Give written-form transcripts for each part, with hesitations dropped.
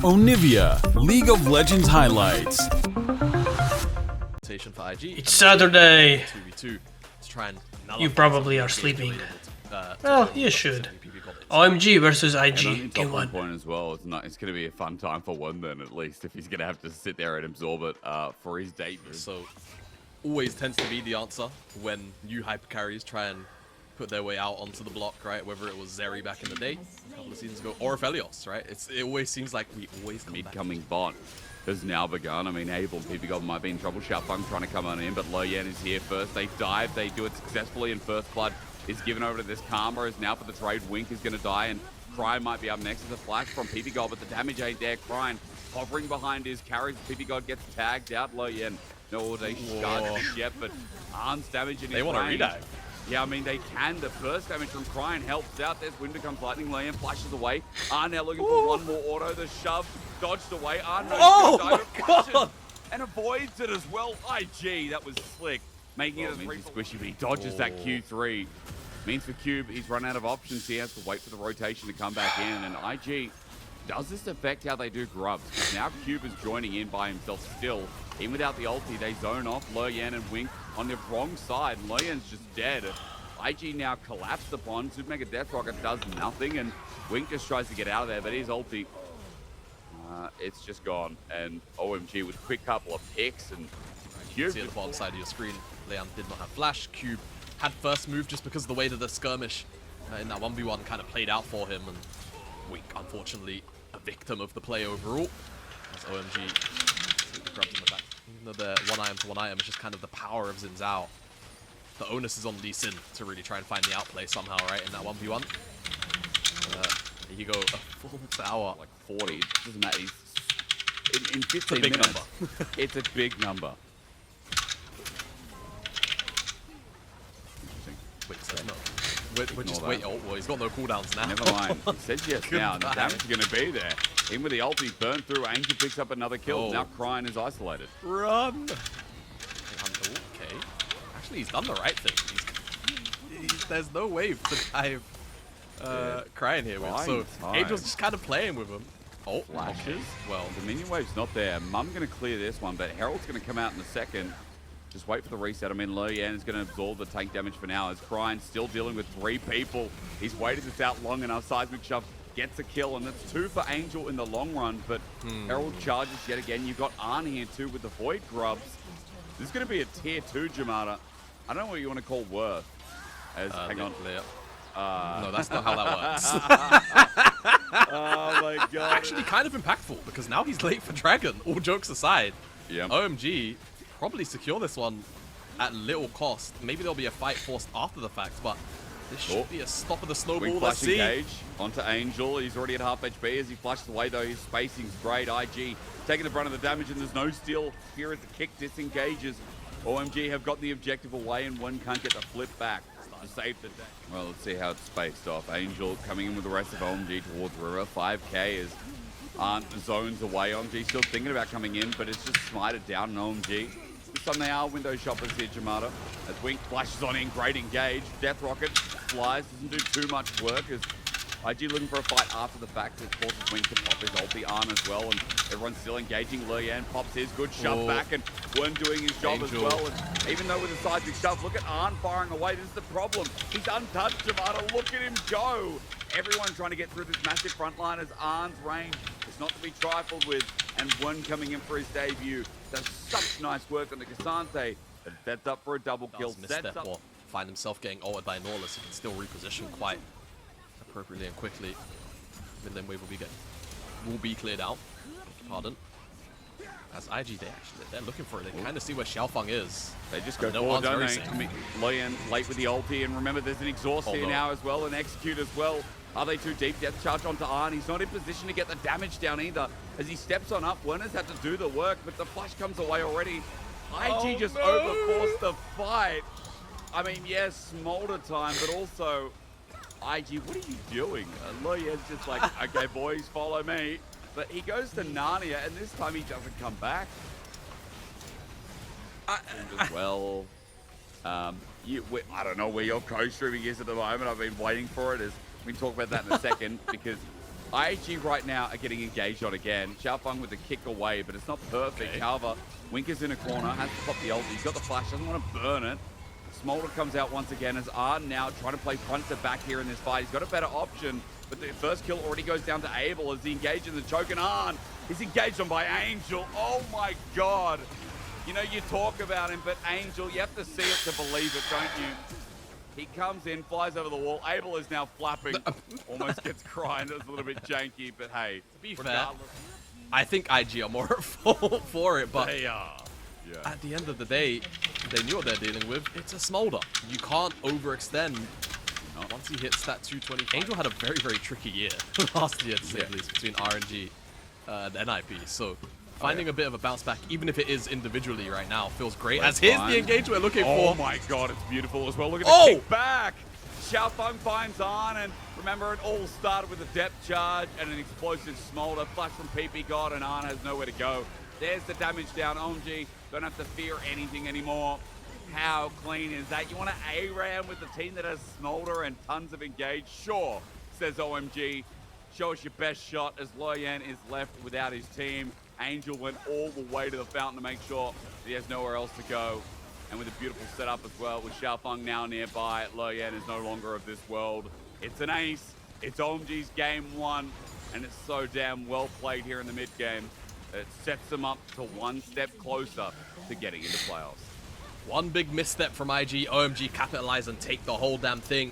Onivia, League of Legends highlights. For IG. It's Saturday. 2v2 to try and You probably are sleeping. Well, you should. OMG versus IG. Game 1. Point as well. It's going to be a fun time for one then, at least, if he's going to have to sit there and absorb it for his debut. So, always tends to be the answer when new hyper carries try and put their way out onto the block, right? Whether it was Zeri back in the day, a couple of seasons ago, or Aphelios, right? It always seems like we always come back. Mid-coming bot has now begun. I mean, Abel and PPGoblin might be in trouble. Shoutfung trying to come on in, but Loyan is here first. They dive, they do it successfully, and First Blood is given over to this Karma. Is now for the trade. Wink is going to die, and Crine might be up next. There's a flash from PPGob, but the damage ain't there. Crine hovering behind his carries. PPGob gets tagged out. Loyan, no, they charge yet, but Arn's damage in his They want to redive. Yeah, I mean, they can. The first damage from Crine helps out. There's Wind becomes Lightning. Loyan flashes away. Arn now looking for one more auto. The shove dodged away. Arn knows my God! And avoids it as well. IG, that was slick. Making it a squishy, but he dodges that Q3. Means for Cube, he's run out of options. He has to wait for the rotation to come back in. And IG, does this affect how they do grubs? Because now Cube is joining in by himself still. Even without the ulti, they zone off Loyan and Wink on the wrong side. And Loyan's just dead. IG now collapsed upon. Super Mega Death Rocket does nothing. And Wink just tries to get out of there, but his ulti, it's just gone. And OMG with a quick couple of picks. And Cube. See at the bottom side of your screen, Leon did not have flash. Cube had first move just because of the way that the skirmish in that 1v1 kind of played out for him. And Wink, unfortunately, a victim of the play overall. As OMG the grubs in the back. Even though they're one item to one item, it's just kind of the power of Xin Zhao. The onus is on Lee Sin to really try and find the outplay somehow, right, in that 1v1. Here you go, a full tower. Like 40, it doesn't matter. In 15 It's a big minutes, number. It's a big number. Wait, says no. Wait, oh, well, he's got no cooldowns now. Never mind. He says yes now. The Goodbye. damage is going to be there. In with the ulti, burn through. Angel picks up another kill. Now Crine is isolated. Run! Okay. Actually, he's done the right thing. There's no wave to dive Crine here with. So Angel's just kind of playing with him. Oh, Flashes. okay. Well, The minion wave's not there. Mum going to clear this one, but Herald's going to come out in a second. Just wait for the reset. I mean, Loyan is going to absorb the tank damage for now as Crine still dealing with 3 people. He's waited this out long enough. Seismic Shove gets a kill, and that's 2 for Angel in the long run, but Herald charges yet again. You've got Arn here too with the Void Grubs. This is going to be a tier 2, Jamada. I don't know what you want to call worth. Hang on. No, that's not how that works. Oh my god. Actually, kind of impactful, because now he's late for Dragon, all jokes aside. Yeah. OMG probably secure this one at little cost. Maybe there'll be a fight forced after the fact, but this should be a stop of the snowball. Wing Let's flash see. engage onto Angel. He's already at half HP as he flashes away, though. His spacing's great. IG taking the brunt of the damage, and there's no steal here as the kick disengages. OMG have got the objective away, and one can't get the flip back to save the day. Well, let's see how it's spaced off. Angel coming in with the rest of OMG towards River. 5k is zones away. OMG still thinking about coming in, but it's just smited down on OMG. This time they are window shoppers here, Jamada. As Wink flashes on in, great engage. Death Rocket flies, doesn't do too much work as IG looking for a fight after the fact. It forces Wink to pop his ulti on as well, and everyone's still engaging. Loyan pops his good shove back, and Wern doing his job as well. And even though with a seismic shove, look at Arn firing away. This is the problem. He's untouched, Jamada. Look at him go. Everyone trying to get through this massive front line as Arn's range is not to be trifled with, and Wern coming in for his debut. Does such nice work on the Cassante. That's up for a double kill. Misstep or find himself getting ulted by Norlis. He can still reposition quite appropriately and quickly. Mid lane wave will be cleared out. Pardon. As IG, they're looking for it. They kind of see where Xiaofeng is. They just go no forward, don't one's they? very Loyan late with the ulti, and remember there's an exhaust here now as well, and execute as well. Are they too deep? Death charge onto Arn. He's not in position to get the damage down either. As he steps on up, Werner's had to do the work, but the flash comes away already. IG just overforced the fight. I mean, yes, smolder time, but also, IG, what are you doing? Loyan's just like, okay, boys, follow me. But he goes to Narnia, and this time he doesn't come back. Well, I don't know where your co-streaming is at the moment. I've been waiting for it. We can talk about that in a second because IG right now are getting engaged on again. Xiaofeng with the kick away, but it's not perfect. Okay. However, Wink is in a corner, has to pop the ult. He's got the flash, doesn't want to burn it. Smolder comes out once again as Arn now trying to play front to back here in this fight. He's got a better option, but the first kill already goes down to Abel as he engages in the choke, and Arn is engaged on by Angel. Oh my God. You know, you talk about him, but Angel, you have to see it to believe it, don't you? He comes in, flies over the wall. Abel is now flapping, almost gets crying. It was a little bit janky, but hey, To be fair, I think IG are more at fault for it, but they are. Yeah. at the end of the day, they knew what they're dealing with. It's a Smolder. You can't overextend. Once he hits that 220, Angel had a very, very tricky year last year, to say the least, between RNG and NIP. So finding a bit of a bounce back, even if it is individually right now, feels great. As here's the engage we're looking for. Oh my God, it's beautiful as well. Look at the kick back. Xiaofeng finds Arn, and remember, it all started with a depth charge and an explosive Smolder. Flash from PP God, and Arn has nowhere to go. There's the damage down. OMG don't have to fear anything anymore. How clean is that? You want to ARAM with the team that has Smolder and tons of engage? Sure, says OMG. Show us your best shot as Loyan is left without his team. Angel went all the way to the fountain to make sure that he has nowhere else to go. And with a beautiful setup as well, with Xiaofeng now nearby, Loyan is no longer of this world. It's an ace. It's OMG's game 1, and it's so damn well played here in the mid game. It sets them up to one step closer to getting into playoffs. One big misstep from IG. OMG capitalize and take the whole damn thing.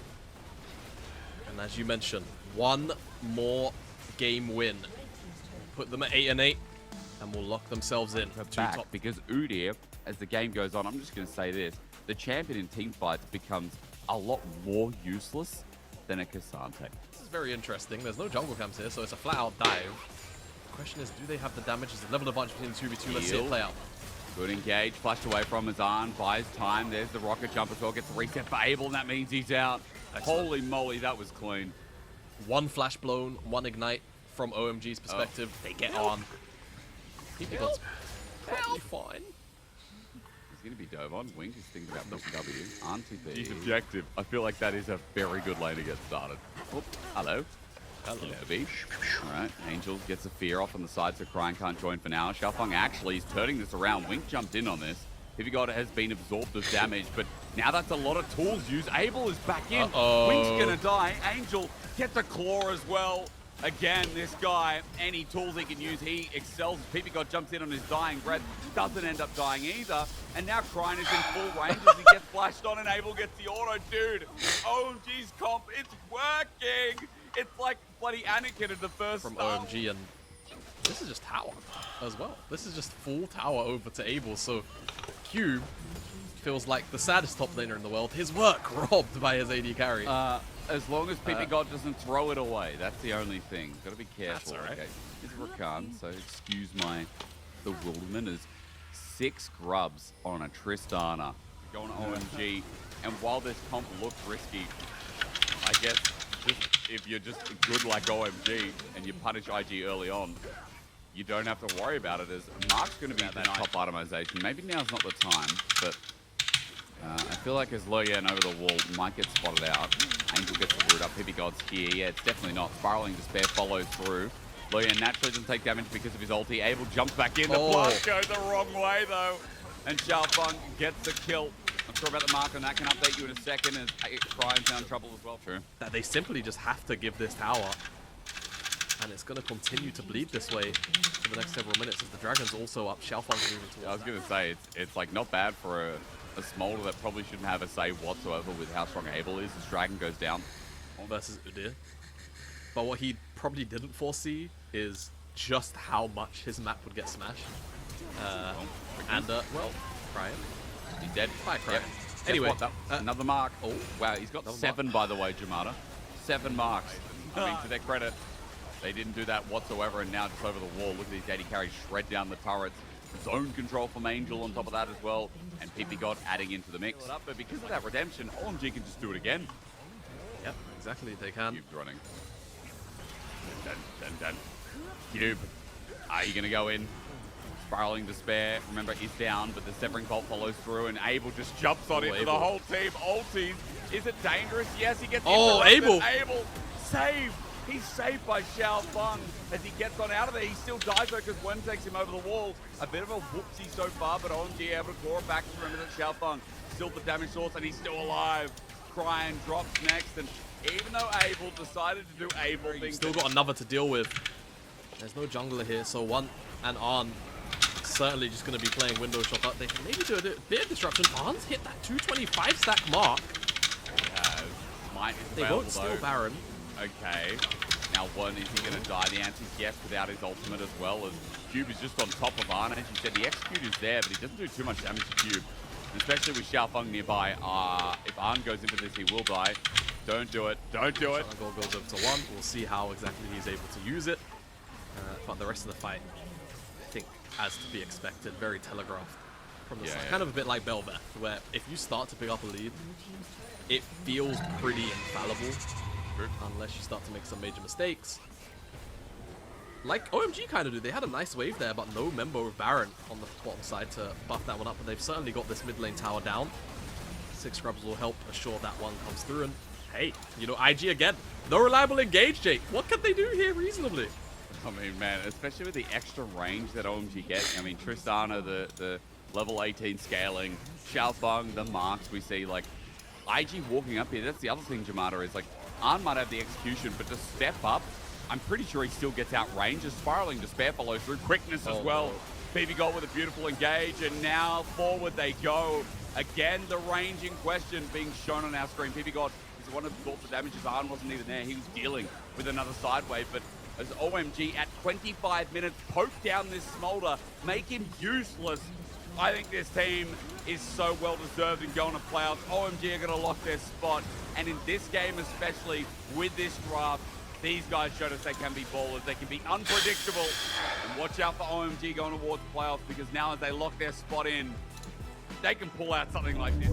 And as you mentioned, one more game win. Put them at 8-8, and will lock themselves in. Back top. Because Udyr, as the game goes on, I'm just going to say this, the champion in team fights becomes a lot more useless than a Cassante. This is very interesting. There's no jungle camps here, so it's a flat-out dive. The question is, do they have the damage? Is the level advantage between the 2v2? Let's see it play out. Good engage, flashed away from his Arn, buys time. There's the rocket jump as well, gets the reset for Abel, and that means he's out. Excellent. Holy moly, that was clean. One flash blown, one ignite from OMG's perspective. They get on. People's probably fine. He's going to be dove on. Wink is thinking about pushing W. He's objective. I feel like that is a very good lane to get started. Oh, hello. Hello, B. All right, Angel gets a fear off on the side, so Crying can't join for now. Xiaofeng actually is turning this around. Wink jumped in on this. Pivigod has been absorbed of damage, but now that's a lot of tools used. Abel is back in. Wink's going to die. Angel gets a claw as well. Again, this guy, any tools he can use, he excels. Pivigod jumps in on his dying breath, doesn't end up dying either. And now Crying is in full range as he gets flashed on, and Abel gets the auto. Dude, OMG's comp, it's working. It's like bloody Anakin at the first from start. OMG, and this is just tower as well. This is just full tower over to Abel, so Cube feels like the saddest top laner in the world. His work robbed by his AD carry. As long as Pivigod doesn't throw it away, that's the only thing. Gotta be careful. That's all right. Okay, it's Rakan, so excuse my bewilderment. Is 6 grubs on a Tristana going OMG, and while this comp looks risky, I guess if you're just good like OMG and you punish IG early on, you don't have to worry about it, as Mark's going to be that top itemization. Maybe now's not the time, but I feel like as Loyan over the wall might get spotted out. Angel gets the root up. Pivigod's here. Yeah, it's definitely not. Spiraling Despair follows through. Loyan naturally doesn't take damage because of his ulti. Abel jumps back in. The blast goes the wrong way, though. And Xiaofeng gets the kill. I'm sure about the mark on that. Can update you in a second as Crying's now in trouble as well. True. That they simply just have to give this tower. And it's going to continue to bleed this way for the next several minutes as the Dragon's also up. Xiaofeng's moving towards I was going to say, it's like not bad for a Smolder that probably shouldn't have a say whatsoever with how strong Abel is. This Dragon goes down. Versus Udyr. But what he probably didn't foresee is just how much his map would get smashed. Well, Crying. He's dead. Bye, Crying. Yep. Anyway, another mark. Oh, wow, he's got 7, by the way, Jamada. 7 marks. I mean, to their credit, they didn't do that whatsoever, and now just over the wall. Look at these AD carries shred down the turrets. Zone control from Angel on top of that as well, and Pipigod adding into the mix. But because of that redemption, OMG can just do it again. Yep, exactly, they can. Cube's running. Dun. Cube, are you going to go in? Spiraling Despair, remember, is down, but the Severing Bolt follows through, and Abel just jumps on it for the whole team. Ulties. Is it dangerous? Yes, he gets Abel! Abel, save! He's saved by Xiao Feng as he gets on out of there. He still dies though because Wen takes him over the wall. A bit of a whoopsie so far, but OMG able to claw it back. Remember that Xiao Feng still the damage source and he's still alive. Cryan drops next, and even though Abel decided to do Abel things, still got another to deal with. There's no jungler here, so One and Arn certainly just going to be playing window shopper. They can maybe do a bit of disruption. Arn's hit that 225 stack mark. Might they won't steal Baron. Okay. Now, One, is he going to die? The answer is yes, without his ultimate as well, as Cube is just on top of Arn. As you said, the execute is there, but he doesn't do too much damage to Cube. And especially with Xiao Feng nearby. If Arn goes into this, he will die. Don't do it. Don't do it. Goal goes over to One. We'll see how exactly he's able to use it. But the rest of the fight, I think, as to be expected, very telegraphed from the start. Kind of a bit like Bel'Veth, where if you start to pick up a lead, it feels pretty infallible, unless you start to make some major mistakes. Like OMG kind of do. They had a nice wave there, but no member of Baron on the bottom side to buff that one up, but they've certainly got this mid lane tower down. 6 scrubs will help assure that one comes through, and hey, you know, IG again. No reliable engage, Jake. What can they do here reasonably? I mean, man, especially with the extra range that OMG gets. I mean, Tristana, the level 18 scaling, Xiao Feng, the marks we see, like, IG walking up here. That's the other thing, Jamada, is like, Arn might have the execution, but to step up, I'm pretty sure he still gets out range. A spiraling despair follows through. Quickness as well. BB got with a beautiful engage, and now forward they go. Again, the range in question being shown on our screen. PB God is one of the thoughts of damages. Arn wasn't even there. He was dealing with another side wave, but as OMG at 25 minutes poke down this Smolder, make him useless. I think this team is so well deserved in going to playoffs. OMG are going to lock their spot, and in this game especially, with this draft, these guys showed us they can be ballers, they can be unpredictable. And watch out for OMG going towards playoffs, because now as they lock their spot in, they can pull out something like this.